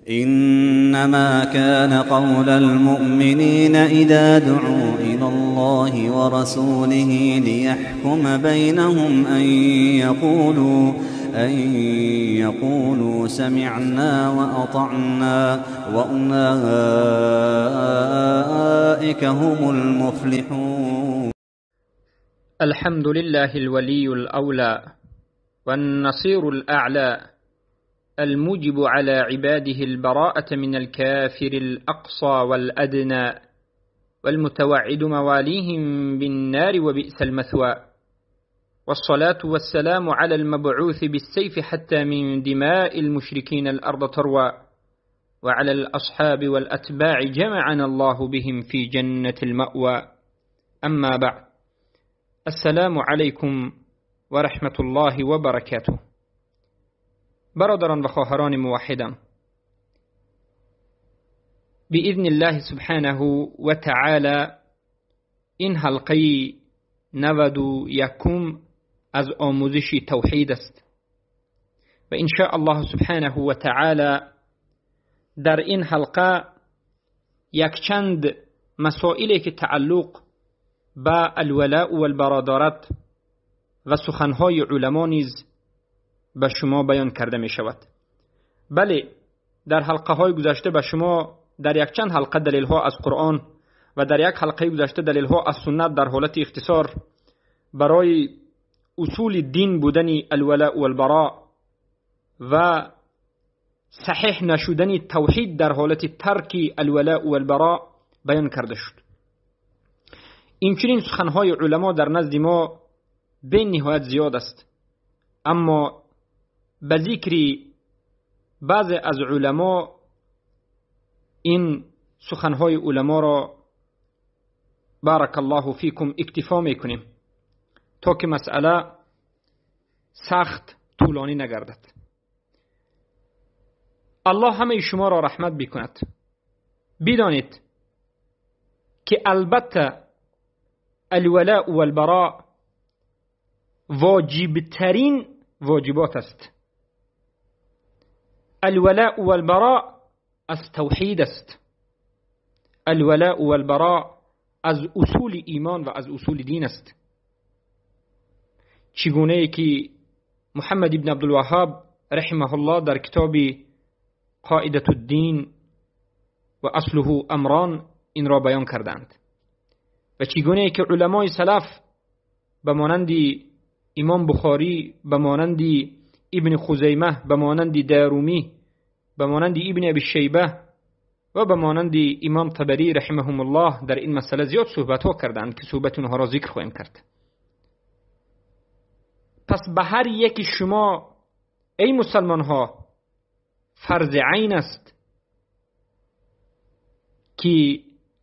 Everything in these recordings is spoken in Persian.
إنما كان قول المؤمنين إذا دعوا إلى الله ورسوله ليحكم بينهم أن يقولوا سمعنا وأطعنا وأولئك هم المفلحون. الحمد لله الولي الأولى والنصير الأعلى، الموجب على عباده البراءة من الكافر الأقصى والأدنى، والمتوعد مواليهم بالنار وبئس المثوى. والصلاة والسلام على المبعوث بالسيف حتى من دماء المشركين الأرض تروى، وعلى الأصحاب والأتباع جمعنا الله بهم في جنة المأوى. أما بعد، السلام عليكم و رحمت الله و برکاته. برادران و خواهران موحدم، بإذن الله سبحانه و تعالی این حلقه 91 از آموزش توحید است و ان شاء الله سبحانه و تعالی در این حلقه یک چند مسائلی که تعلق با الولاء و البرادرت و سخنهای علما نیز به شما بیان کرده می شود. بله، در حلقه های گذشته به شما در یک چند حلقه دلیل ها از قرآن و در یک حلقه گذشته دلیل ها از سنت در حالت اختصار برای اصول دین بودن الولاء و البراء و صحیح نشدن توحید در حالت ترک الولاء و البراء بیان کرده شد. این سخنهای علما در نزد ما به نهایت زیاد است، اما به ذکر بعض از علما این سخنهای علما را بارک الله فیکم اکتفا میکنیم تا که مسئله سخت طولانی نگردد. الله همه شما را رحمت بکند. بدانید که البته الولاء و البراء واجبترین واجبات است. الولاء و البراء از توحید است. الولاء و البراء از اصول ایمان و از اصول دین است. چگونه ای که محمد ابن عبدالوهاب رحمه الله در کتاب قاعدة الدین و اصله امران این را بیان کردند و چگونه ای که علمای سلف به مانند امام بخاری، به مانند ابن خزیمه، به مانند دارومی، به مانند ابن ابی شیبه و به مانند امام طبری رحمهم الله در این مسئله زیاد صحبت ها کردند که صحبت اونها را ذکر خواهیم کرد. پس به هر یک شما ای مسلمان ها فرض عین است که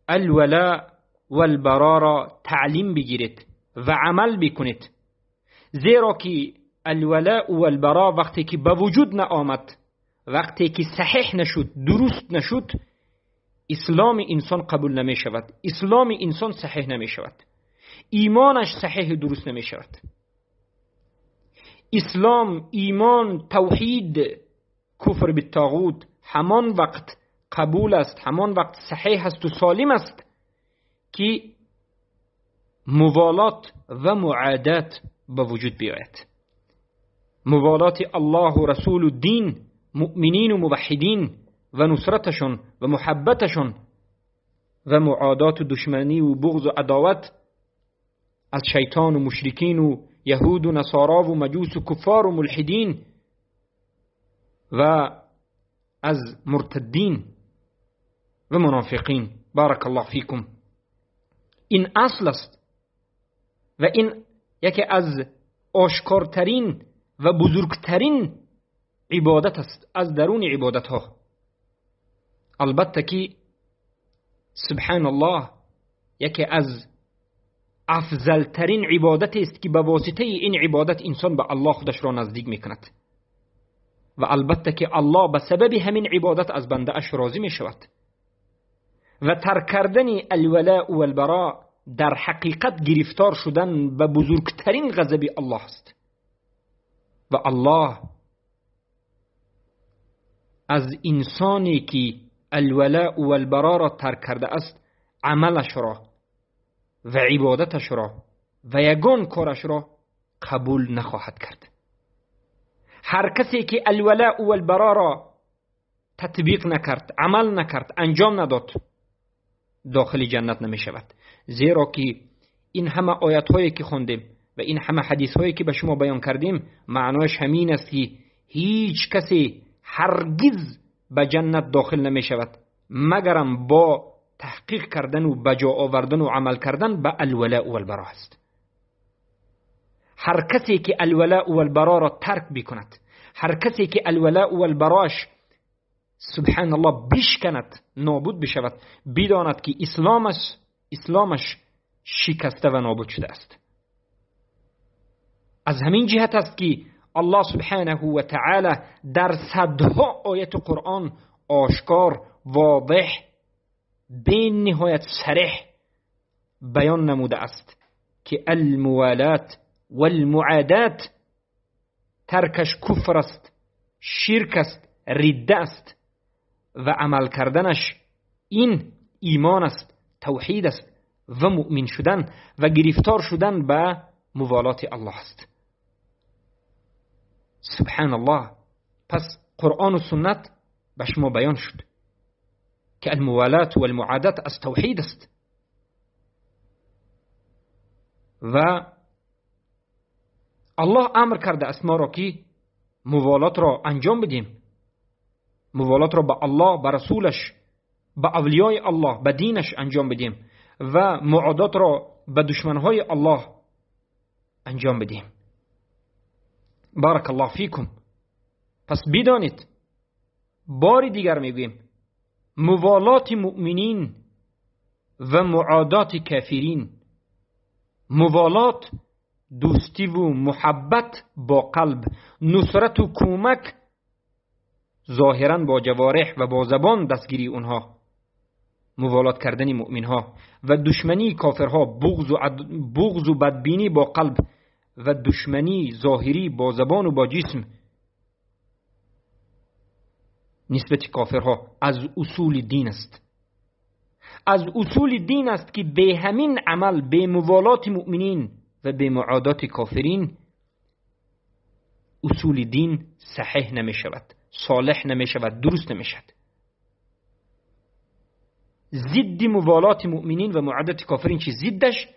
الولاء و البراء را تعلیم بگیرید و عمل بکنید، زیرا که الولاء و البراء وقتی که به وجود نآمد، وقتی که صحیح نشد، درست نشد، اسلام انسان قبول نمی شود، اسلام انسان صحیح نمی شود، ایمانش صحیح درست نمی شود. اسلام، ایمان، توحید، کفر بالطاغوت همان وقت قبول است، همان وقت صحیح است و سالم است که موالات و معادات به وجود بیاید. موالات الله و رسول و دین، مؤمنین و موحدین و نصرتشون و محبتشون و معادات و دشمنی و بغض و عداوت از شیطان و مشرکین و یهود و نصارا و مجوس و کفار و ملحدین و از مرتدین و منافقین. بارک الله فیکم. این اصل است و این یکی از آشکارترین و بزرگترین عبادت است از درون عبادت ها. البته که سبحان الله یکی از افضلترین عبادت است که به واسطه این عبادت انسان به الله خودش را نزدیک میکند و البته که الله به سبب همین عبادت از بنده اش راضی می شود و ترک کردن الولاء و البراء در حقیقت گرفتار شدن به بزرگترین غضب الله است و الله از انسانی که الولاء و البرا را ترک کرده است عملش را و عبادتش را و یگان کارش را قبول نخواهد کرد. هر کسی که الولاء و البرا را تطبیق نکرد، عمل نکرد، انجام نداد، داخل جنت نمی شود. زیرا که این همه آیات هایی که خوندیم و این همه حدیث هایی که به شما بیان کردیم معنایش همین است که هیچ کسی هرگز به جنت داخل نمی شود مگرم با تحقیق کردن و بجا آوردن و عمل کردن به الولاء و البرا است. هر کسی که الولاء و البرا را ترک بکند، هر کسی که الولاء و البراش سبحان الله بشکند، نابود بشود، بداند که اسلامش شکسته و نابود شده است. از همین جهت است که الله سبحانه و تعالی در صدها آیت قرآن آشکار، واضح، بین نهایت صریح بیان نموده است که الموالات و المعادات ترکش کفر است، شرک است، ردت است و عمل کردنش این ایمان است، توحید است و مؤمن شدن و گرفتار شدن به موالات الله است. سبحان الله. پس قرآن و سنت به شما بیان شد که الموالات و المعادات از توحید است و الله امر کرده است ما را که موالات را انجام بدیم، موالات را به الله، به رسولش، به اولیای الله، به دینش انجام بدیم و معادات را به دشمنهای الله انجام بدیم. بارک الله فیکم. پس بدانید، باری دیگر میگویم، موالات مؤمنین و معادات کافرین، موالات دوستی و محبت با قلب، نصرت و کمک ظاهرا با جوارح و با زبان دستگیری اونها، موالات کردن مؤمنها، و دشمنی کافرها، بغض و بدبینی با قلب و دشمنی ظاهری با زبان و با جسم نسبت کافرها از اصول دین است. از اصول دین است که به همین عمل، به موالات مؤمنین و به معادات کافرین، اصول دین صحیح نمی شود، صالح نمی شود، درست نمی شود. ضد موالات مؤمنین و معادات کافرین چی؟ ضدش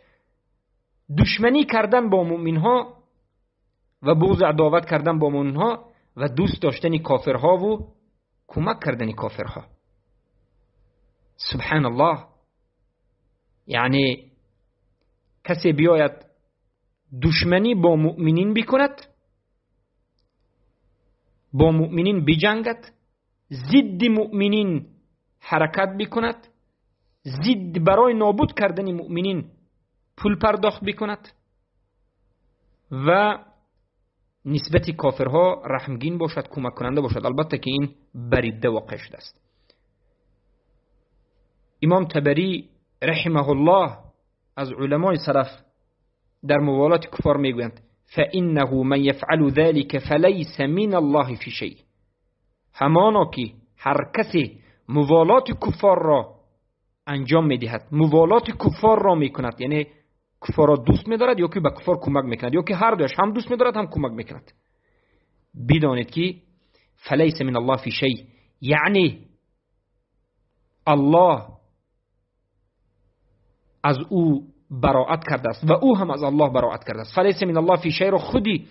دشمنی کردن با مؤمنها و بغض عداوت کردن با مؤمنها و دوست داشتن کافرها و کمک کردن کافرها. سبحان الله. یعنی کسی بیاید دشمنی با مؤمنین بکند، با مؤمنین بجنگد، ضد مؤمنین حرکت بکند، ضد برای نابود کردن مؤمنین پول پرداخت بکند و نسبت کافرها رحمگین باشد، کمک کننده باشد. البته که این بریده واقع شده است. امام طبری رحمه الله از علمای سلف در موالات کفار میگویند فإنه من يفعل ذلك فليس من الله في شيء. همانا که هر کسی موالات کفار را انجام میدهد، موالات کفار را میکند، یعنی کفار را دوست می‌دارد یا که به کفار کمک میکند یا که هر دوش، هم دوست می‌دارد هم کمک میکند، بدانید که فلیس من الله فی شیء، یعنی الله از او براءت کرده است و او هم از الله براءت کرده است. فلیس من الله فی شیء را خودی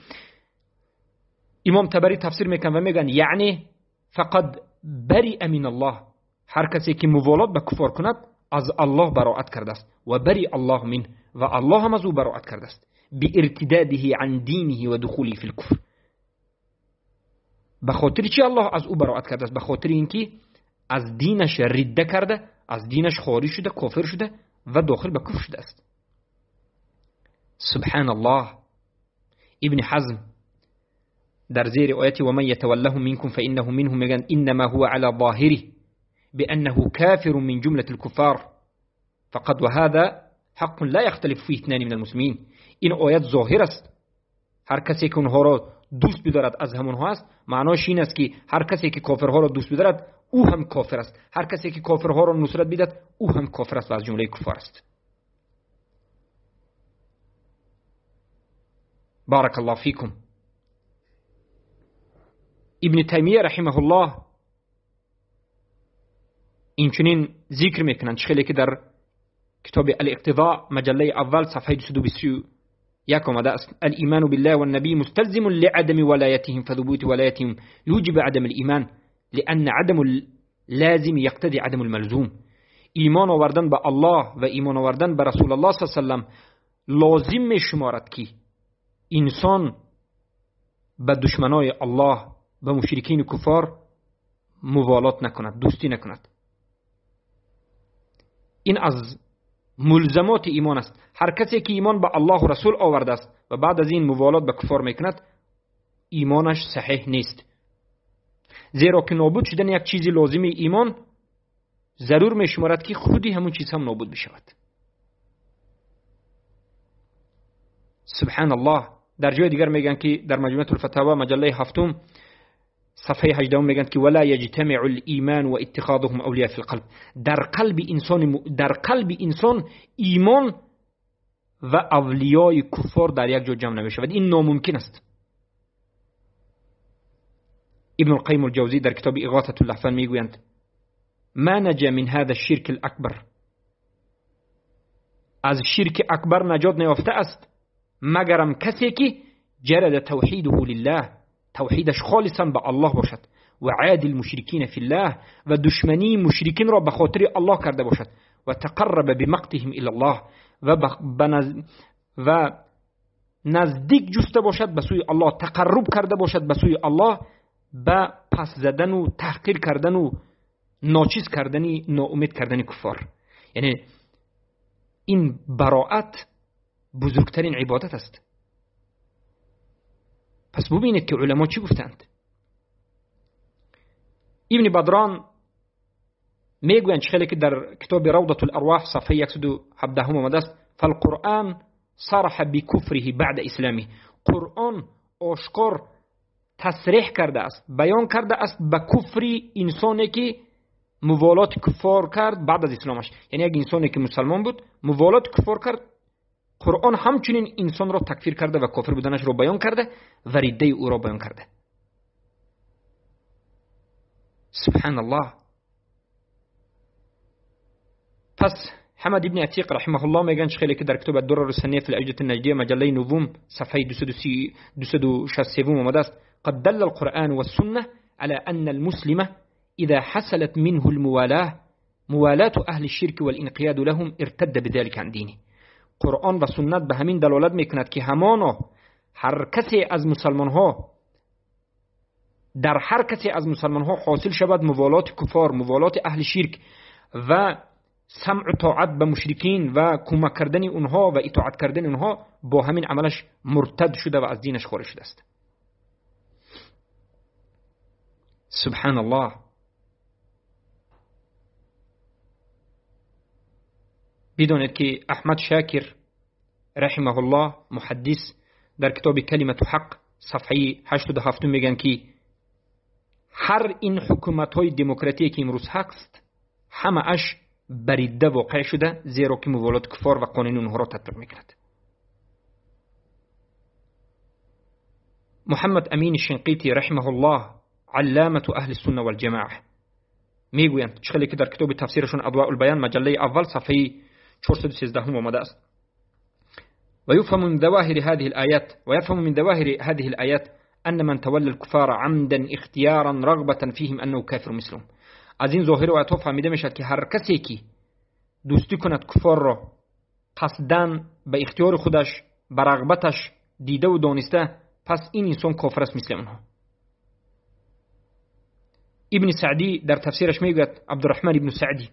امام طبری تفسیر میکنه و میگن یعنی فقط بری من الله، هر کسی که موالات به کفار کند از الله براءت کرده است و بری الله من، و الله هم از او براءت کرده است بارتداده عن دینه و دخوله فی الکفر. به خاطر چی الله از او براءت کرده است؟ به خاطر اینکه از دینش رده کرده، از دینش خارج شده، کافر شده و داخل به کفر شده است. سبحان الله. ابن حزم در زیر آیت و من یتوله منکم فانه منهم میگن انما هو على ظاهره بانه کافر من جمله الكفار فقط و هذا حق لا يختلف فيه اثنان من المسلمين. این آیت ظاهر است، هر کسی که اونها را دوست بدارد از همونها است، معناش این است که هر کسی که کافرها را دوست بدارد او هم کافر است، هر کسی که کافرها را نصرت بدهد او هم کافر است و از جمله کفار است. بارک الله فیکم. ابن تیمیه رحمه الله اینچنین ذکر میکنند، خیلی که در کتاب الاقتضاء مجله اول صفحه 221 آمده است: الایمان بالله والنبي مستلزم لعدم ولايتهم فثبوت ولايتهم يوجب عدم الايمان لان عدم اللازم يقتضي عدم الملزوم. ایمان آوردن به الله و ایمان آوردن به رسول الله صلی الله علیه و سلم لازم می شمارد که انسان به دشمنای الله و مشرکین کفار موالات نکند، دوستی نکند. این از ملزمات ایمان است. هر کسی که ایمان به الله و رسول آورده است و بعد از این موالات به کفار میکند ایمانش صحیح نیست، زیرا که نابود شدن یک چیزی لازم ایمان ضرور می شمارد که خودی همون چیز هم نابود بشود. سبحان الله. در جای دیگر میگن که در مجموعه الفتاوا مجله هفتم صفحه 18 میگن که ولا یجتمع الایمان و اتخاذهم اولیاء فی القلب. در قلب انسان ایمان و اولیای کفار در یک جا جمع نمیشود، این ناممکن است. ابن القیم الجوزی در کتاب اغاثة اللهفان میگویند ما نجا من هذا الشرك الاکبر، از شرک اکبر نجات نیافته است مگرم کسی که جرد توحیده لله، توحیدش خالصا به الله باشد، و عاد المشرکین فی الله، و دشمنی مشرکین را به خاطر الله کرده باشد، و تقرب بمقتهم الی الله، و نزدیک جسته باشد به سوی الله، تقرب کرده باشد به سوی الله، به پس زدن و تحقیر کردن و ناچیز کردن، ناامید کردن کفار. یعنی این براءت بزرگترین عبادت است. پس ببینید که علما چی گفتند. ابن بدران میگویند خیلی که در کتاب روضة الارواح صفحه 117 آمده است فالقرآن صرح بکفره بعد اسلامه. قرآن آشکار تصریح کرده است، بیان کرده است به کفر انسانی که موالات کفار کرد بعد از اسلامش. یعنی اگه انسانی که مسلمان بود موالات کفار کرد، قرآن همچنین انسان را تکفیر کرده و کافر بودنش را بیان کرده و ریده او را بیان کرده. سبحان الله. پس حمد ابن عتیق رحمه الله میگن خیلی که در کتاب الدرر السنیه فی العجة النجدیه مجله نوم صفحه 263 آمده است قد دل القرآن والسنة على أن المسلم إذا حصلت منه الموالاة موالاة أهل الشرك والانقياد لهم ارتد بذلك عن دينه. قرآن و سنت به همین دلالت میکند که همانا هر کسی از مسلمان ها در هر کسی از مسلمان ها حاصل شود موالات کفار، موالات اهل شرک و سمع و طاعت به مشرکین و کمک کردن اونها و اطاعت کردن اونها، با همین عملش مرتد شده و از دینش خارج شده است. سبحان الله. بدونید که احمد شاکر رحمه الله محدث در کتاب کلمت حق صفحه 87 میگن که هر این حکومت های دموکراتی که امروز هست همه اش بریده واقع شده، زیرا که موالات کفار و قانون اونها را تطبیق میکند. محمد امین شنقیطی رحمه الله علامة اهل السنه والجماعه میگویند خیلی که در کتاب تفسیرشون اضواء البیان مجله اول صفحه 413 آمده است ويفهم من ظواهر هذه الآيات أن من تولى الكفار عمدا اختيارا رغبة فيهم أنه كافر مثلهم. از این ظاهر و آیات فهمیده میشد که هر کسی که دوستی کند کفار را قصداً به اختیار خودش به رغبتش دیده و دانسته، پس این انسان کافر است مثل اونها. ابن سعدی در تفسیرش میگوید، عبدالرحمن ابن سعدی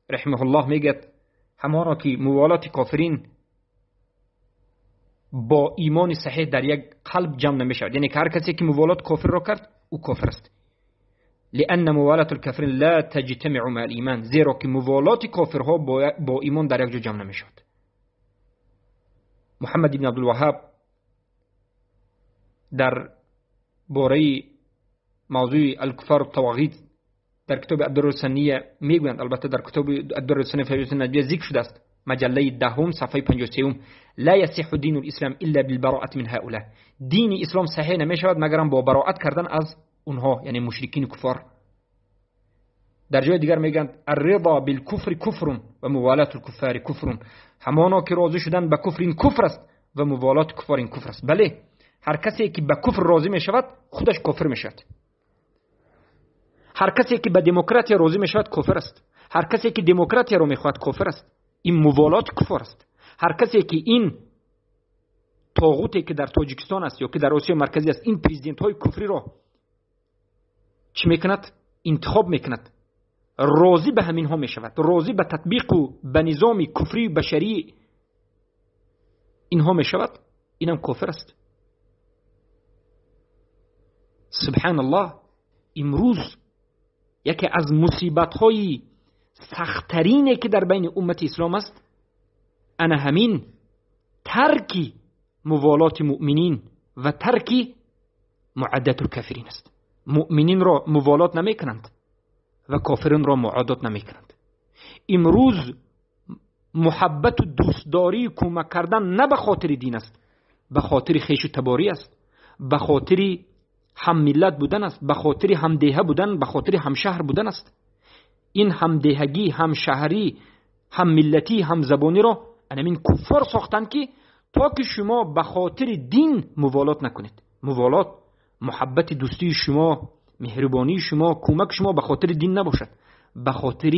رحمه الله میگوید همانا که موالات کافرین با ایمان صحیح در یک قلب جمع نمیشود، یعنی که هر کسی که موالات کافر را کرد او کافر است. لأن موالات الكافرین لا تجتمع مع الایمان، زیرا که موالات کافرها با ایمان در یک جا جمع نمیشود. محمد ابن عبدالوهاب در باره موضوع الکفار و طواغیت در کتاب الدر السنیه میگویند، البته در کتاب الدر السنیه فیض النجیه ذکر شده است، مجله 10 صفحه 53: لا يصح دین الاسلام الا بالبراءه من هؤلاء. دین اسلام صحیح نمیشود مگر با براءت کردن از اونها، یعنی مشرکین کفار. در جای دیگر میگند الرضا بالکفر کفر و موالات الکفار کفر. همانا که راضی شدن به کفر این کفر است و موالات کفار این کفر است. بله، هر کسی که به کفر راضی میشود خودش کافر میشود. هر کسی که به دموکراسی راضی میشود کافر است. هر کسی که دموکراسی را میخواهد کافر است. این موالات کفر است. هر کسی که این طاغوتی که در تاجیکستان است یا که در آسیا مرکزی است، این پرزیدنت های کفری را چی میکند؟ انتخاب میکند. راضی به همین ها میشود، راضی به تطبیق و به نظام کفری بشری اینها میشود، اینم کافر است. سبحان الله. امروز یکی از مصیبت های سخت‌ترینی که در بین امت اسلام است، انا همین ترک موالات مؤمنین و ترک معادات الکافرین است. مؤمنین را موالات نمی کنند و کافرین را معادات نمی کنند. امروز محبت و دوستداری کمک کردن نه به خاطر دین است، به خاطر خویش و تباری است، به خاطر هم ملت بودن است، به خاطر هم دیه بودن، به خاطر هم شهر بودن است. این هم دیهگی، هم شهری، هم ملتی، هم زبانی را این کفار ساختند که تا که شما به خاطر دین موالات نکنید. موالات محبت دوستی شما، مهربانی شما، کمک شما به خاطر دین نباشد، به خاطر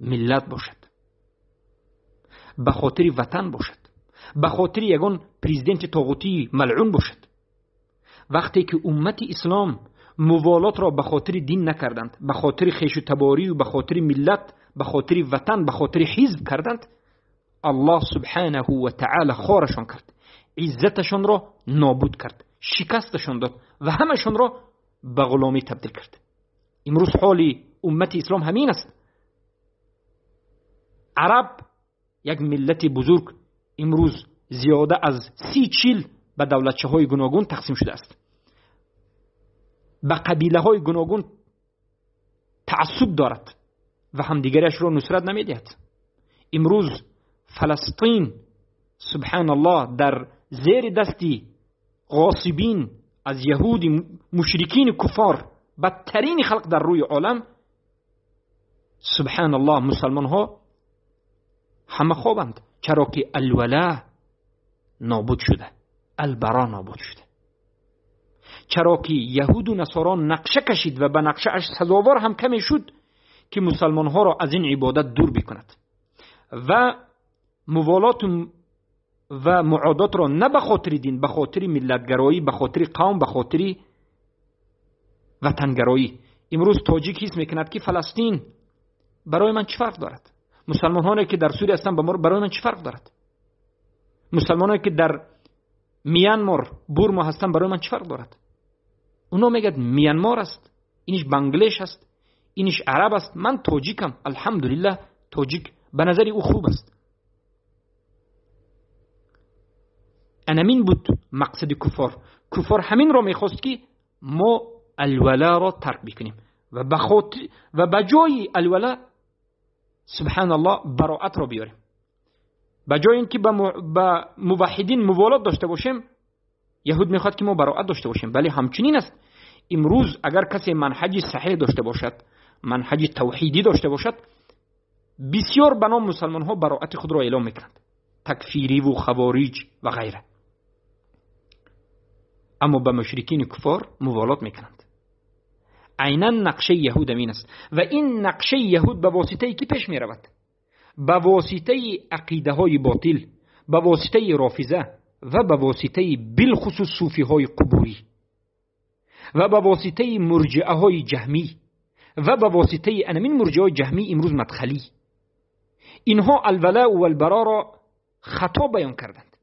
ملت باشد، به خاطر وطن باشد، به خاطر یگان پرزیدنت طاغوتی ملعون باشد. وقتی که امت اسلام موالات را به خاطر دین نکردند، به خاطر خویش و تباری و به خاطر ملت، به خاطر وطن، به خاطر حزب کردند، الله سبحانه و تعالی خارشان کرد، عزتشان را نابود کرد، شکستشان داد و همشان را به غلامی تبدیل کرد. امروز حال امت اسلام همین است. عرب یک ملت بزرگ امروز زیاده از 30-40 به دولتچه های گوناگون تقسیم شده است، به قبیله های گوناگون تعصب دارد و همدیگرش را نصرت نمیدهد. امروز فلسطین سبحان الله در زیر دستی غاصبین از یهود مشرکین کفار، بدترین خلق در روی عالم، سبحان الله مسلمان ها همه خوابند. چرا که الولا نابود شده، البرا نابود شده. چرا که یهود و نصاران نقشه کشید و به نقشه اش سزاوار هم کمی شد که مسلمان ها را از این عبادت دور بکند و موالات و معادات را نه به خاطر دین، به خاطر ملتگرایی، به خاطر قوم، به خاطر وطنگرایی. امروز تاجیک حس میکند که فلسطین برای من چه فرق دارد؟ مسلمانانی که در سوریه هستند برای من چه فرق دارد؟ مسلمانانی که در میانمار، بورما هستند برای من چه فرق دارد؟ اونا میگن میانمار است، اینش بنگلش است، اینش عرب است، من تاجیکم، الحمدلله تاجیک به نظر او خوب است. انمین بود مقصد کفار. کفار همین را میخواست که ما الولا را ترک بکنیم و به جای الولا سبحان الله براءت را بیاریم. به جای اینکه با موحدین موالات داشته باشیم، یهود میخواد که ما براءت داشته باشیم. ولی همچنین است. امروز اگر کسی منهج صحیح داشته باشد، منهج توحیدی داشته باشد، بسیار به نام مسلمان ها براءت خود را اعلام میکنند، تکفیری و خوارج و غیره. اما به مشرکین کفار موالات میکنند. عیناً نقشه یهود امین است و این نقشه یهود به واسطه کی پیش میرود؟ به واسطه عقیده های باطل، به واسطه رافضه و به واسطه بالخصوص صوفی های قبوری و به واسطه مرجعه های جهمی و به واسطه انمین مرجعه جهمی امروز مدخلی. اینها الولا و البرا را خطا بیان کردند.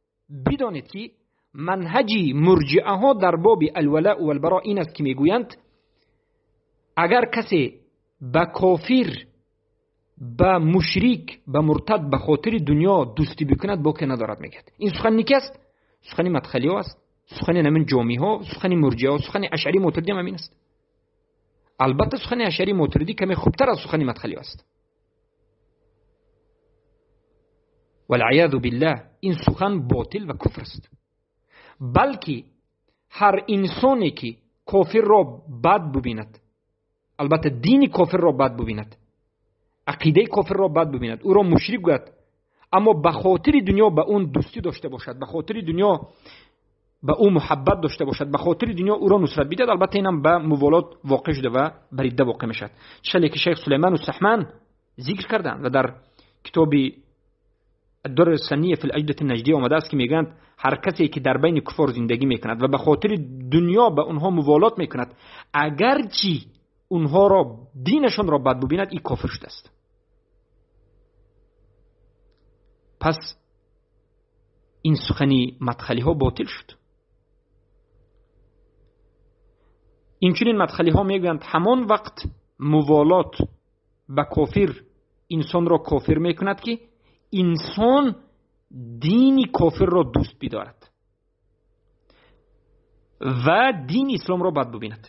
بدانید که منهج مرجعه ها در باب الولا و البرا این است که میگویند اگر کسی به کافر، به مشرک، به مرتد به خاطر دنیا دوستی بکند باکی ندارد میگد. این سخن نیکی است، سخن مدخلی است، سخن همین جامی ها، سخن مرجئه ها، سخن اشعری ماتریدی هم همین است. البته سخن اشعری ماتریدی کمی خوبتر از سخن مدخلی است. والعیاذ بالله این سخن باطل و کفر است. بلکه هر انسانی که کافر را بد ببیند، البته دین کافر را بد ببیند، عقیده کافر را بد ببیند، او را مشرک گوید، اما به خاطر دنیا به اون دوستی داشته باشد، به خاطر دنیا به او محبت داشته باشد، به خاطر دنیا او را نصرت بدهد، البته اینم به موالات واقع شده و بریده واقع میشد. چه که شیخ سلیمان السحمان ذکر کردند و در کتاب الدر السنیه فی العقیده النجدیه آمده است که میگند هر کسی که در بین کفار زندگی میکند و به خاطر دنیا به اونها موالات میکند، اگرچه اونها را دینشان را بد ببیند، این کافر شده است. پس این سخنی مدخلی ها باطل شد. اینچنین مدخلی ها میگویند همان وقت موالات به کافر انسان را کافر میکند که انسان دین کافر را دوست بدارد و دین اسلام را بد ببیند.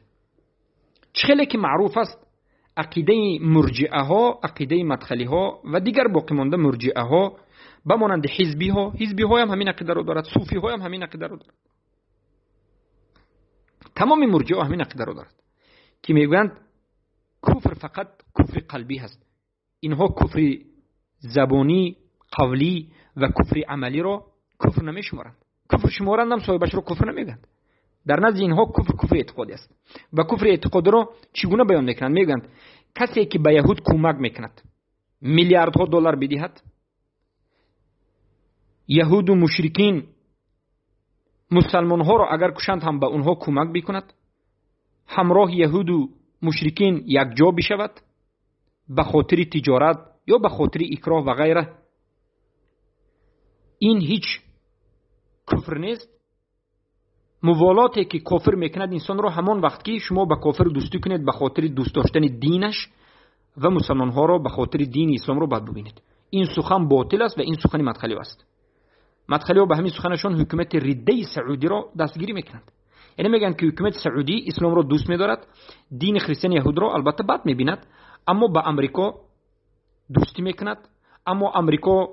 چخیلی که معروف است عقیده مرجئه ها، عقیده مدخلی ها و دیگر باقی مانده مرجئه ها بمانند حزبی ها، حزبی ها هم همین عقیده را دارد، صوفی ها هم همین عقیده را دارد، تمام مرجئه ها همین عقیده را دارد که میگویند کفر فقط کفر قلبی هست. اینها کفر زبانی، قولی و کفر عملی را کفر نمیشمارند. کفر شمارند هم صاحبش را کفر نمیگند. در نزد اینها کفر اعتقادی است. و کفر اعتقاد را چگونه بیان میکنند؟ میگند کسی که به یهود کمک میکند، میلیاردها دلار بدهد، یهود و مشرکین مسلمان ها را اگر کشند هم به اونها کمک بکند، همراه یهود و مشرکین یک جا بشود به خاطر تجارت یا به خاطر اکراه و غیره، این هیچ کفر نیست. موالاتی که کافر میکند انسان را همان وقت که شما به کافر دوستی کنید به خاطر دوست داشتن دینش و مسلمان ها را به خاطر دین اسلام را بد ببینید، این سخن باطل است و این سخن مدخلی است. مدخلی ها به همین سخنشان حکومت رده سعودی را دستگیری میکنند. یعنی میگن که حکومت سعودی اسلام را دوست میدارد، دین خریستن یهود را البته بد میبیند، اما به امریکا دوستی میکند، اما امریکا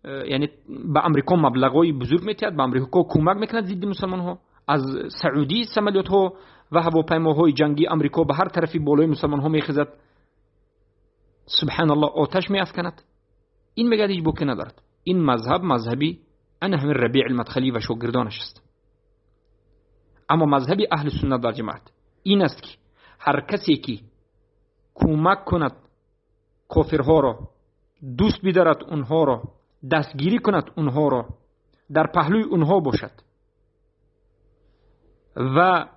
یعنی به امریکا مبلغای بزرگ میتید، به امریکا کمک میکند ضد مسلمان ها. از سعودی سمالیات ها و هواپیماهای جنگی امریکا به هر طرفی بالای مسلمان ها میخزد، سبحان الله آتش میافکند. این میگه هیچ بوکی ندارد. این مذهبی انا همین ربیع المدخلی و شاگردانش است. اما مذهبی اهل سنت و جماعت این است که هر کسی که کمک کند کافرها را، دوست بدارد اونها را، دستگیری کند اونها را، در پهلوی اونها باشد و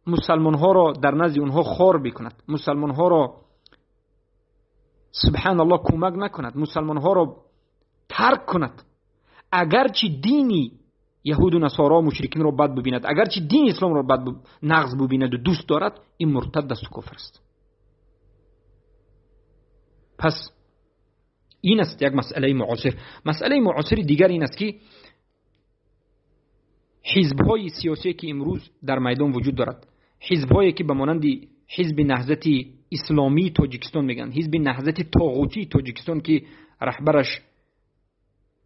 مسلمان ها را در نزد اونها خار بکند، مسلمان ها را سبحان الله کمک نکند، مسلمان ها را ترک کند، اگرچه دینی یهود و نصارا و مشرکین را بد ببیند، اگرچه دین اسلام را بد نقض ببیند و دوست دارد، این مرتد است و کافر است. پس این است یک مسئله معاصر. مسئله معاصر دیگر این است که حزب‌های سیاسی که امروز در میدان وجود دارد، حزب‌هایی که به مانند حزب نهضت اسلامی تاجیکستان میگن، حزب نهضت طاغوتی تاجیکستان که رهبرش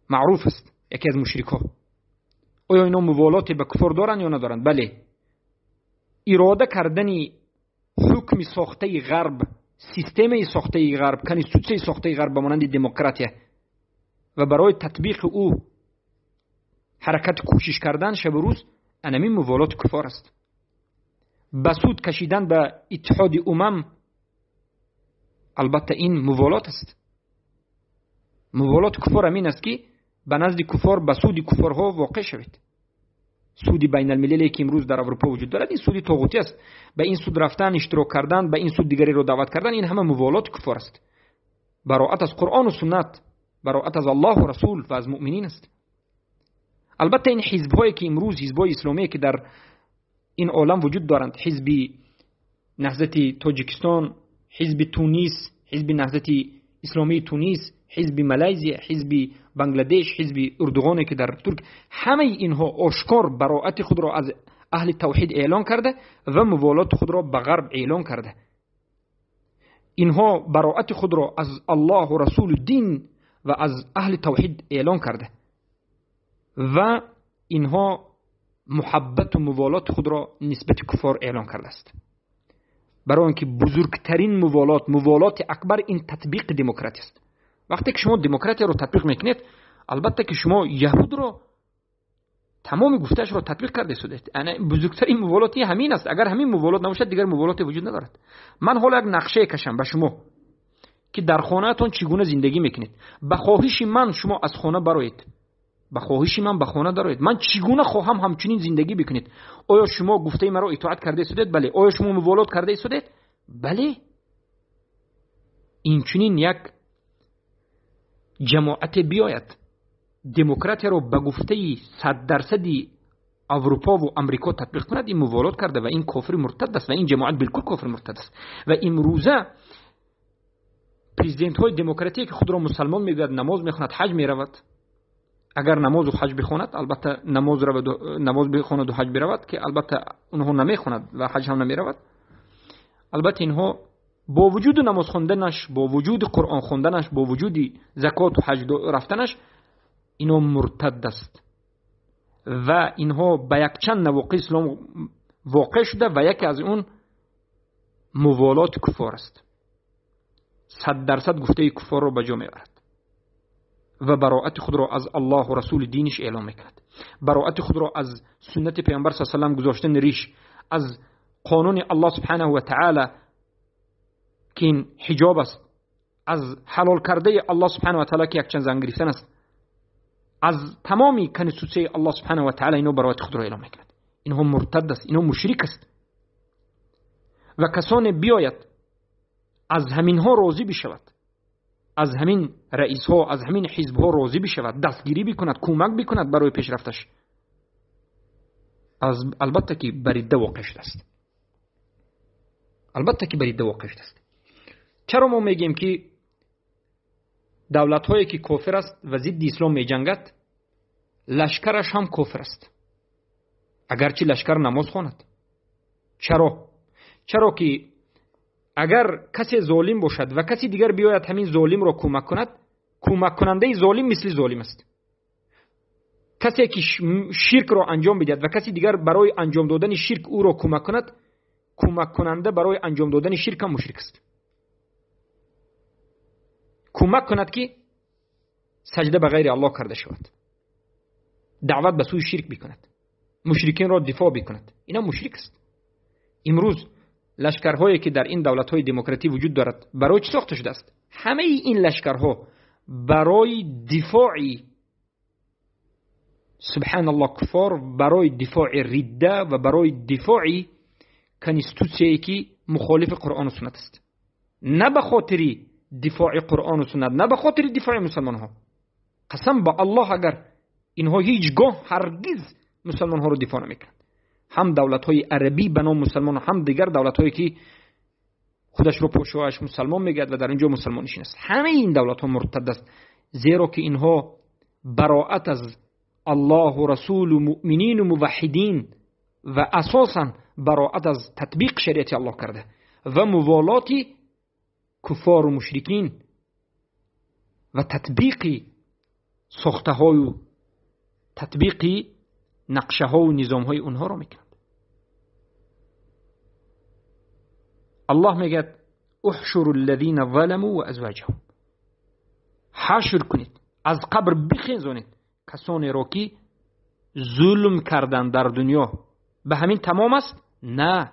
معروف است، یکی از مشرک‌ها، آیا اینا موالات به کفار دارن یا ندارن؟ بله. اراده کردن حکم ساخته غرب، سیستم ساخته غرب، کنستیتوسیون ساخته غرب به مانند دموکراتیه و برای تطبیق او حرکت کوشش کردن شب و روز، انمی موالات کفار است. بسود کشیدن به اتحاد امم، البته این موالات است. موالات کفار امین است که به نزد کفار به سود کفارها واقع شوید. سود بین المللی که امروز در اروپا وجود دارد، این سود طاغوتی است. به این سود رفتن، اشتراک کردن، به این سود دیگری رو دعوت کردن، این همه موالات کفار است. براءت از قرآن و سنت، براءت از الله و رسول و از مؤمنین است. البته این حزب‌هایی که امروز حزب‌های اسلامی که در این عالم وجود دارند، حزب نهضت تاجیکستان، حزب تونس، حزب نهضت اسلامی تونس، حزب مالزی، حزب بنگلادش، حزب اردوغان که در ترک، همه اینها آشکار براءت خود را از اهل توحید اعلان کرده و موالات خود را به غرب اعلان کرده. اینها براءت خود را از الله و رسول دین و از اهل توحید اعلان کرده و اینها محبت و موالات خود را نسبت کفار اعلان کرده است. برای اینکه بزرگترین موالات اکبر این تطبیق دموکراسی است. وقتی که شما دموکراسی رو تطبیق میکنید، البته که شما یهود رو تمام گفتهش رو تطبیق کرده شدید. یعنی بزرگترین موالات همین است. اگر همین موالات نباشد دیگر موالات وجود ندارد. من حالا یک نقشه کشم به شما که در خانه‌تون چگونه زندگی میکنید. به خواهش من شما از خانه برایید. به خواهش من به خانه درآیید. من چگونه خواهم همچنین زندگی بکنید. آیا شما گفته مرا اطاعت کرده شدید؟ بله. آیا شما موالات کرده شدید؟ بله. این چنین یک جماعت بیاید دموکراسی رو به گفته 100% اروپا و امریکا تطبیق کند، این موالات کرده و این کافر مرتد است و این جماعت بالکل کافر مرتد است. و امروزه پرزیدنت های دموکراتیک که خود را مسلمان میگوید، نماز میخواند، حج میرود. اگر نماز و حج بخواند، البته نماز بخواند و حج برود که البته اونها نمیخواند و حج هم نمیرود. البته اینها با وجود نماز خواندنش، با وجود قرآن خواندنش، با وجود زکات و حج رفتنش، اینها مرتد است و اینها به یک چند نواقع اسلام واقع شده و یکی از اون موالات کفار است. 100% گفته کفار رو به جا میبرد و براءت خود را از الله و رسول دینش اعلام میکرد. براءت خود را از سنت پیامبر صلی الله علیه و آله گذاشتن ریش، از قانون الله سبحانه و تعالی که این حجاب است، از حلال کرده الله سبحانه و تعالی که یک چند زن گرفتن است، از تمامی کنستوسیون الله سبحانه و تعالی اینو براءت خود را اعلام میکرد. اینها مرتد است، اینها مشرک است و کسان بیاید از همین ها راضی بشود، از همین رئیس ها، از همین حزب ها راضی بشود، دستگیری بکند، کمک بکند برای پیشرفتش، البته که بریده واقع شده است. البته که بریده واقع شده است. چرا ما میگیم که دولت هایی که کافر است و ضد اسلام می جنگد، لشکرش هم کافر است اگرچه لشکر نماز خواند؟ چرا که اگر کسی ظالم باشد و کسی دیگر بیاید همین ظالم را کمک کند، کمک کننده ظالم مثل ظالم است. کسی که شرک را انجام بدهد و کسی دیگر برای انجام دادن شرک او را کمک کند، کمک کننده برای انجام دادن شرک هم مشرک است. کمک کند که سجده به غیر الله کرده شود، دعوت به سوی شرک بکند، مشرکین را دفاع بکند، اینا مشرک است. امروز لشکرهایی که در این دولت‌های دموکراتی وجود دارد برای چه ساخته شده است؟ همه این لشکرها برای دفاعی سبحان الله کفار، برای دفاع ردة و برای دفاع کنستوسیایی که مخالف قرآن و سنت است، نه به خاطر دفاع قرآن و سنت، نه به خاطر دفاع مسلمان ها. قسم به الله اگر اینها هیچگاه هرگز مسلمان ها رو دفاع نمیکنند، هم دولت های عربی به نام مسلمان، هم دیگر دولت هایی که خودش رو پاشوهش مسلمان میگد و در اینجا مسلمان نشین است، همه این دولت ها مرتد است، زیرا که اینها براءت از الله و رسول و مؤمنین و موحدین و اساسا براءت از تطبیق شریعت الله کرده و موالات کفار و مشرکین و تطبیق ساخته های و تطبیق نقشه ها و نظام های اونها را میکنند. الله میگه احشروا الذين ظلموا وازواجهم، حشر کنید، از قبر بخیزونید کسانی را که ظلم کردن در دنیا. به همین تمام است؟ نه،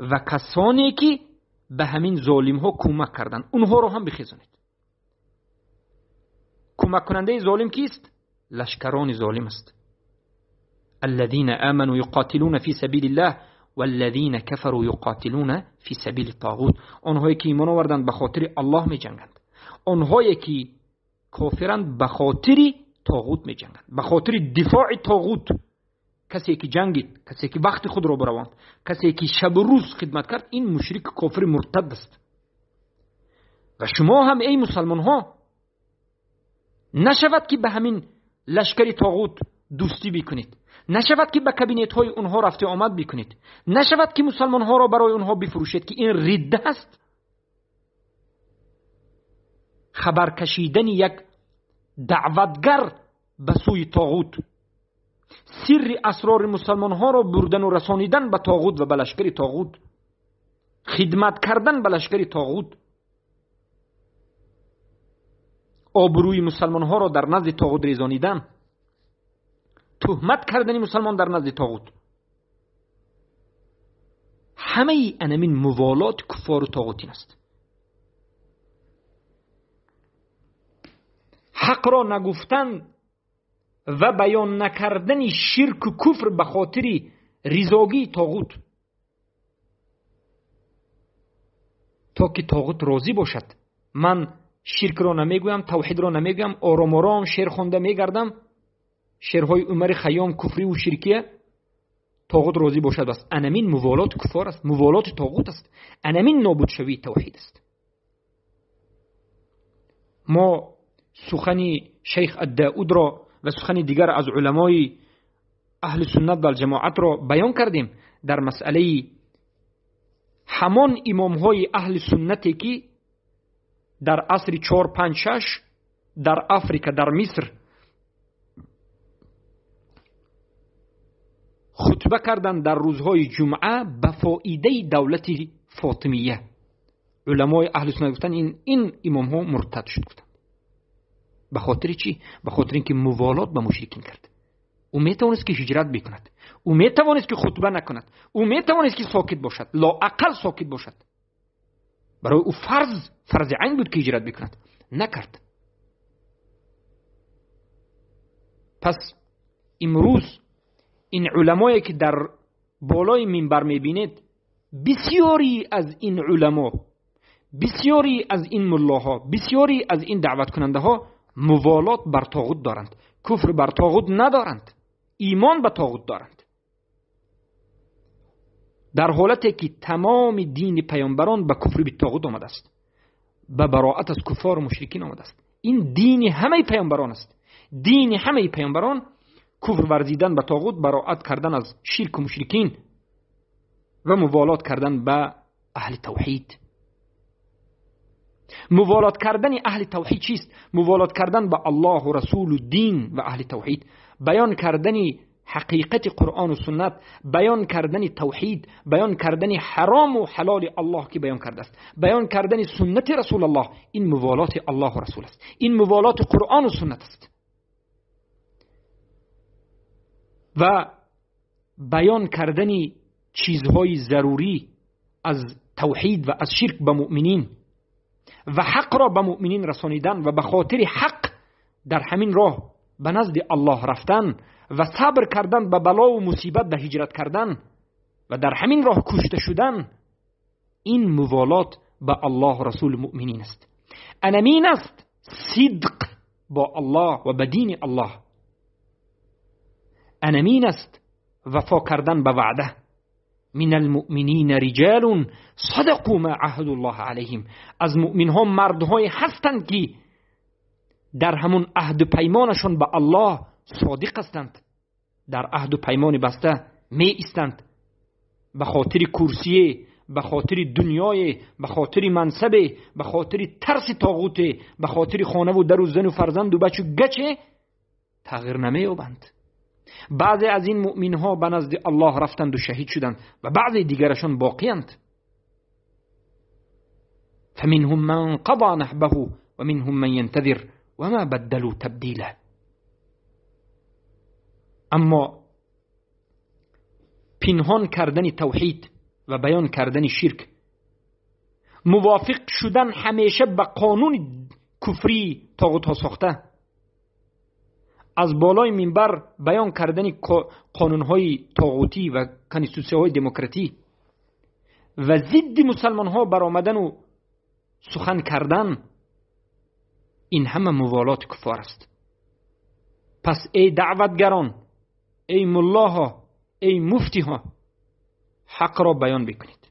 و کسانی که به همین ظالم ها کمک کردن اونها رو هم بخیزونید. کمک کننده ظالم کیست؟ لشکران ظالم است. الذين آمنوا يقاتلون في سبيل الله والذين كفروا يقاتلون في سبيل الطاغوت. آنهایی که ایمان آوردند به خاطر الله می جنگند، آنهایی که کافرند به خاطر طاغوت می جنگند، به خاطر دفاع طاغوت. کسی که جنگید، کسی که وقت خود را برواند، کسی که شب و روز خدمت کرد، این مشرک کافر مرتد است. و شما هم ای مسلمان ها نشود که به همین لشکر طاغوت دوستی بکنید، نشود که به کابینت های اونها رفته آمد بکنید، نشود که مسلمان ها را برای اونها بفروشید که این ردت است. خبر کشیدن یک دعوتگر به سوی طاغوت، سر اسرار مسلمان ها را بردن و رسانیدن به طاغوت و به لشکر طاغوت، خدمت کردن به لشکر طاغوت، آبروی مسلمان ها را در نزد طاغوت ریزانیدن، تهمت کردن مسلمان در نزد طاغوت، همه انمین موالات کفار و طاغوتین است. حق را نگفتن و بیان نکردن شرک و کفر به خاطر رضاگی طاغوت، تا که طاغوت راضی باشد. من شرک را نمیگویم، توحید را نمیگویم، آرام آرام شعر خونده میگردم، شعرهای عمر خیام کفری و شرکیه، طاغوت راضی باشد. بس انمین موالات کفار است، موالات طاغوت است، انمین نابود شوی توحید است. ما سخن شیخ الداود را و سخن دیگر از علمای اهل سنت و الجماعت را بیان کردیم در مسئله همان امام های اهل سنتی که در عصر 4 5 6 در افریقا در مصر خطبه کردن در روزهای جمعه به فایده دولت فاطمیه. علمای اهل سنت گفتن این امام ها مرتد شد. گفتن به خاطر چی؟ به خاطر اینکه موالات به مشرکین کرد. او میتوانست که هجرت بکند، او میتوانست که خطبه نکند، او میتوانست که ساکت باشد، لااقل ساکت باشد. برای او فرض عین بود که هجرت بکند، نکرد. پس امروز این علمایی که در بالای منبر میبینید، بسیاری از این علما، بسیاری از این ملاها، بسیاری از این دعوت کننده ها موالات بر طاغوت دارند، کفر بر طاغوت ندارند، ایمان به طاغوت دارند، در حالتی که تمام دین پیامبران به کفر به طاغوت آمده است، به براءت از کفار و مشرکین آمده است. این دین همه پیامبران است. دین همه پیامبران کفر ورزیدن به طاغوت، براءت کردن از شرک و مشرکین و موالات کردن به اهل توحید. موالات کردن اهل توحید چیست؟ موالات کردن به الله و رسول و دین و اهل توحید، بیان کردن حقیقت قرآن و سنت، بیان کردن توحید، بیان کردن حرام و حلال الله که بیان کرده است، بیان کردن سنت رسول الله. این موالات الله و رسول است، این موالات قرآن و سنت است. و بیان کردن چیزهای ضروری از توحید و از شرک به مؤمنین و حق را به مؤمنین رسانیدن و به خاطر حق در همین راه به نزد الله رفتن و صبر کردن به بلا و مصیبت به هجرت کردن و در همین راه کشته شدن، این موالات به الله و رسول مؤمنین است. انمین است صدق با الله و به دین الله، انمین است وفا کردن به وعده. من المؤمنین رجال صدقوا ما عهد الله علیهم، از مؤمن ها مردهای هستند که در همون عهد و پیمانشون به الله صادق هستند، در عهد و پیمان بسته می ایستند، به خاطر کرسیه، به خاطر دنیای، به خاطر منصبه، به خاطر ترس طاغوت، به خاطر خانه و در و زن و فرزند و بچه و گچه تغییر نمی‌یابند. بعضی از این مؤمن ها به نزد الله رفتند و شهید شدند و بعضی دیگرشان باقیند. فمنهم من قضى نحبه و منهم من ينتظر و ما بدلوا تبدیلا. اما پنهان کردن توحید و بیان کردن شرک، موافق شدن همیشه به قانون کفری طاغوت ها ساخته، از بالای منبر بیان کردن قانون‌های طاغوتی و کانستیتوسیون‌های دموکراتی و ضد مسلمان‌ها برآمدن و سخن کردن، این همه موالات کفار است. پس ای دعوتگران، ای ملاها، ای مفتیها، حق را بیان بکنید.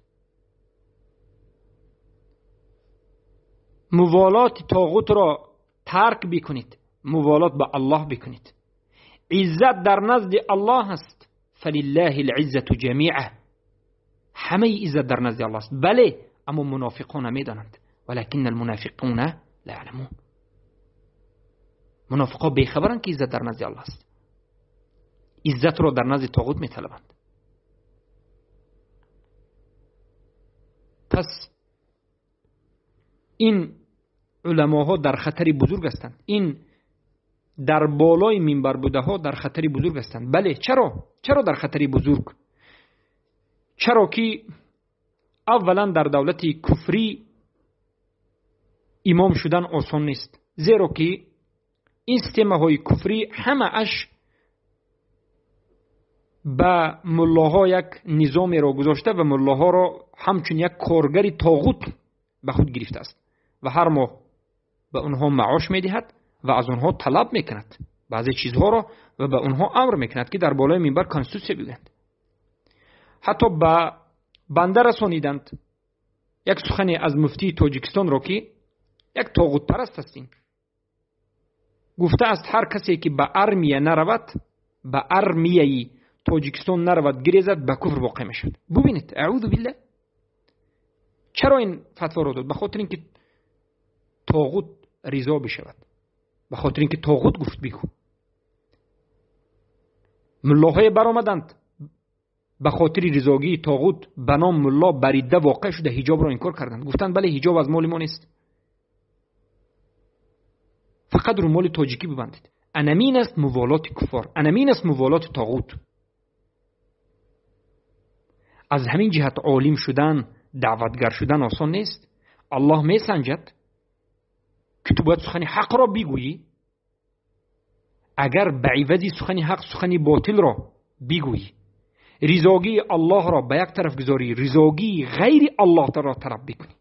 موالات طاغوت را ترک بکنید موالات به الله بکنید. عزت در نزد الله است. فلله العزة جمیعه، همه عزت در نزد الله است. بله، اما منافقون نمیدانند. ولکن المنافقون لا يعلمون. منافقا بیخبرند که عزت در نزد الله است. عزت را در نزد طاغوت میطلبند. پس این علماها در خطری بزرگ هستند. این در بالای منبر بوده ها در خطری بزرگ هستند. بله، چرا در خطری بزرگ؟ چرا که اولا در دولت کفری امام شدن آسان نیست. زیرا که این سیستم های کفری همه اش به ملاها یک نظامی را گذاشته و ملاها را همچون یک کارگر طاغوت به خود گرفته است و هر ماه به اونها معاش میدهد و از اونها طلب میکند بعضی چیزها را و به اونها امر میکند که در بالای منبر کانستیتوسیون بگویند. حتی به بنده رسانیدند یک سخنی از مفتی تاجیکستان را که یک طاغوت پرست هستیم. گفته است هر کسی که به ارمیه نرود، به ارمیه تاجیکستان نرود گریزد، به کفر واقع میشد. ببینید، اعوذ بالله. چرا این فتوا را داد؟ به خاطر اینکه طاغوت رضا بشود، به خاطر اینکه طاغوت گفت بگو. ملاهای برآمدند به خاطر رضاگی طاغوت به نام ملا بریده واقع شده، حجاب را انکار کردند. گفتند بله، حجاب از مال ما نیست، فقط رو مال تاجیکی ببندید. انمین است موالات کفار، انمین است موالات طاغوت. از همین جهت عالم شدن، دعوتگر شدن آسان نیست. الله می سنجد که تو باید سخن حق را بگویی. اگر به عوض سخن حق سخن باطل را بگویی، رضاگی الله را به یک طرف گذاری، رضاگی غیر الله را طلب بکنی،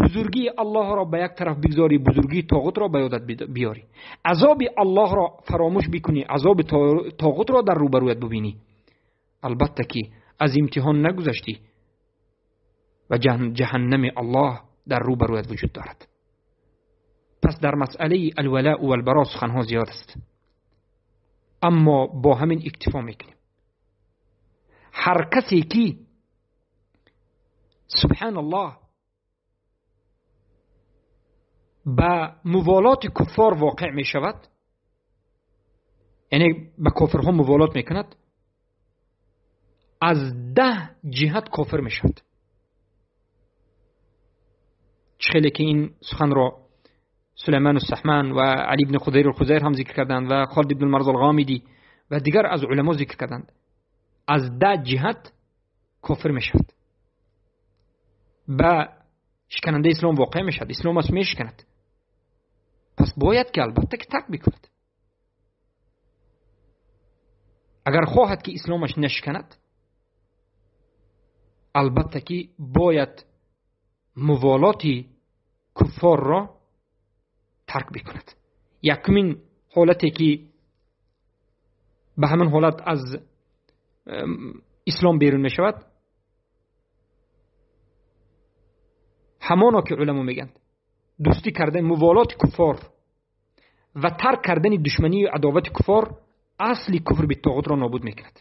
بزرگی الله را به یک طرف بگذاری، بزرگی طاغوت را به یادت بیاری، عذاب الله را فراموش بکنی، عذاب طاغوت را در روبرویت ببینی، البته که از امتحان نگذشتی و جهنم الله در روبرویت وجود دارد. پس در مسئله الولاء و البراء سخنها زیاد است، اما با همین اکتفا میکنیم. هر کسی که سبحان الله به موالات کفار واقع می شود، یعنی به کافرها موالات می کند، از 10 جهت کافر می شود. خیلی که این سخن را سلیمان السحمان و علی بن خضیر الخضیر هم ذکر کردند و خالد بن المرز الغامدی و دیگر از علما ذکر کردند. از 10 جهت کافر می شود، به شکننده اسلام واقع می شود، اسلام از می شکند. پس باید که البته که ترک بکند. اگر خواهد که اسلامش نشکند، البته که باید موالات کفار را ترک بکند. یکمین حالتی که به همین حالت از اسلام بیرون می شود، همانا که علما میگند دوستی کردن موالات کفار و ترک کردن دشمنی و عداوت کفار اصلی کفر به طاغوت را نابود میکند.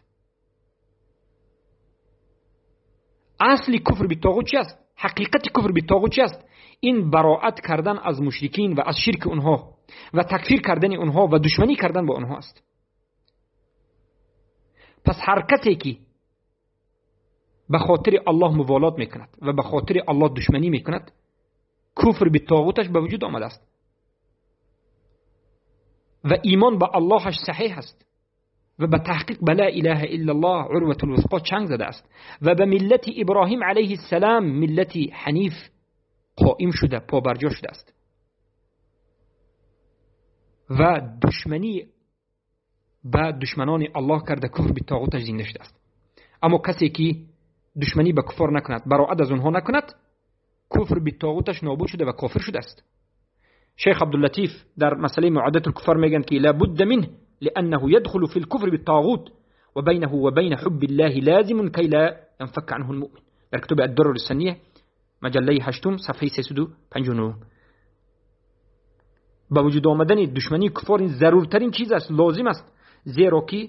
اصلی کفر به طاغوت چی است؟ حقیقت کفر به طاغوت چی است؟ این براءت کردن از مشرکین و از شرک اونها و تکفیر کردن اونها و دشمنی کردن با اونها است. پس هر کسی که به خاطر الله موالات میکند و به خاطر الله دشمنی میکند، کفر به طاغوتش به وجود آمده است و ایمان به اللهش صحیح است و به تحقیق به لا اله الا الله عروة الوثقی چنگ زده است و به ملت ابراهیم علیه السلام، ملت حنیف قائم شده، پابرجا شده است و دشمنی به دشمنان الله کرده، کفر به طاغوتش زنده شده است. اما کسی که دشمنی به کفار نکند، براءت از اونها نکند، کفر به طاغوتش نابود شده و کافر شده است. شیخ عبداللطیف در مسئله معادلة الكفار میگن که لا بد منه لانه يدخل في الكفر بالطاغوت وبينه وبين حب الله لازم كي لا ينفك عنه المؤمن. در کتاب الدرر السنیه مجله 8 صفحه 359. با وجود آمدن دشمنی کفار این ضرورترین چیز است، لازم است، زیرا که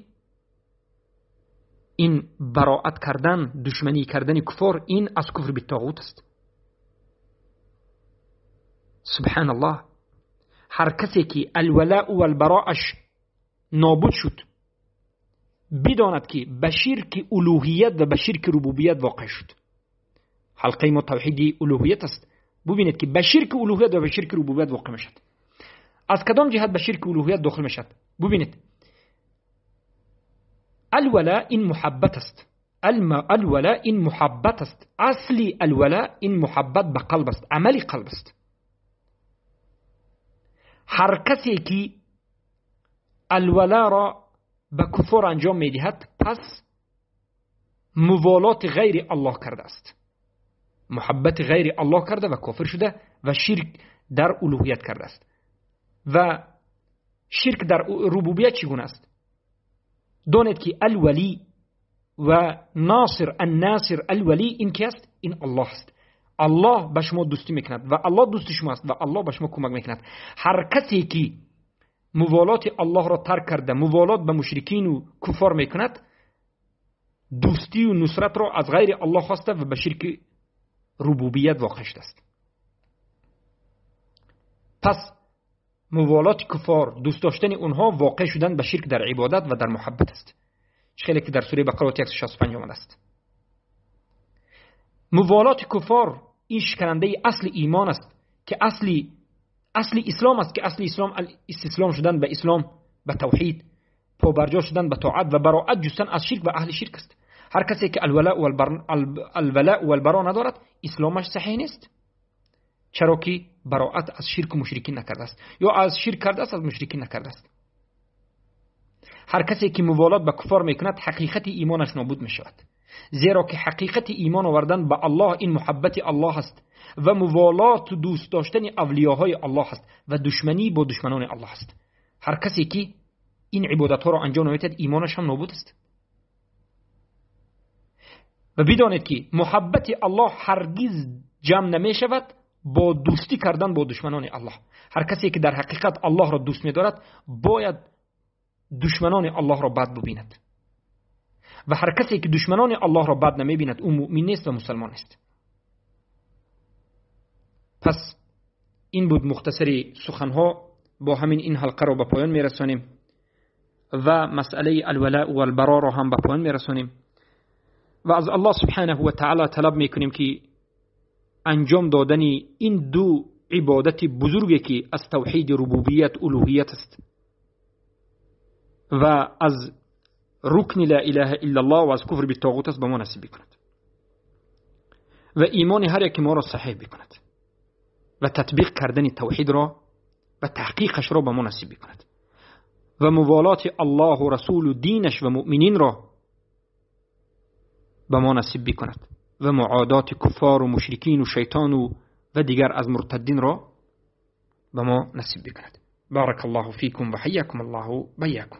این براءت کردن، دشمنی کردن کفار، این از کفر بالطاغوت است. سبحان الله. هر کسی که الولاء و البراءش نابود شد بداند که به شرک الوهیت و به شرک ربوبیت واقع شد. حلقه ما توحید الوهیت است. ببینید که به شرک الوهیت و به شرک ربوبیت واقع میشد. از کدام جهت به شرک الوهیت داخل میشد؟ ببینید، الولاء این محبت است. الولاء این محبت است. اصلی الولاء این محبت به قلب است، عملی قلب است. هر کسی که الولاء را به کفر انجام میدهد پس موالات غیر الله کرده است، محبت غیر الله کرده و کافر شده و شرک در الوهیت کرده است. و شرک در ربوبیت چگونه است؟ دانید که الولی و ناصر، الناصر، الولی این کی است؟ این الله است. الله به شما دوستی میکند و الله دوست شما است و الله به شما کمک میکند. هر کسی که موالات الله را ترک کرده، موالات به مشرکین و کفار میکند، دوستی و نصرت را از غیر الله خواسته و به شرک ربوبیت واقع شده است. پس موالات کفار، دوست داشتن اونها، واقع شدن به شرک در عبادت و در محبت است. خیلی که در سوره بقره 165 آمده است. موالات کفار این شکننده اصل ایمان است که اصل اسلام است، که اصل اسلام استسلام شدن به اسلام، به توحید، پابرجا شدن به طاعت و براءت جستن از شرک و اهل شرک است. هر کسی که الولاء و البراء ندارد اسلامش صحیح نیست، چرا که براءت از شرک و مشرکین نکرده است، یا از شرک کرده است، از مشرکین نکرده است. هر کسی که موالات به کفار میکند حقیقت ایمانش نابود میشود، زیرا که حقیقت ایمان آوردن به الله این محبت الله است و موالات و دوست داشتن اولیاهای الله است و دشمنی با دشمنان الله است. هر کسی که این عبادت ها را انجام نمیدهد ایمانش هم نابود است. و بدانید که محبت الله هرگز جمع نمی شود با دوستی کردن با دشمنان الله. هر کسی که در حقیقت الله را دوست می‌دارد باید دشمنان الله را بد ببیند، و هر کسی که دشمنان الله را بد نمی‌بیند او مؤمن نیست و مسلمان است. پس این بود مختصری سخنها. با همین این حلقه را به پایان می‌رسانیم و مسئله الولاء و البراء را هم به پایان می‌رسانیم و از الله سبحانه و تعالی طلب می‌کنیم که انجام دادن این دو عبادت بزرگی که از توحید ربوبیت الوهیت است و از رکن لا اله الا الله و از کفر بالطاغوت است به ما نصیب کند و ایمان هر یک ما را صحیح بکند و تطبیق کردن توحید را و تحقیقش را به ما نصیب کند و موالات الله و رسول و دینش و مؤمنین را به ما نصیب بکند و معادات کفار و مشرکین و شیطان و دیگر از مرتدین را به ما نصیب بکند. بارک الله فیکم و حیاکم الله بیاکم.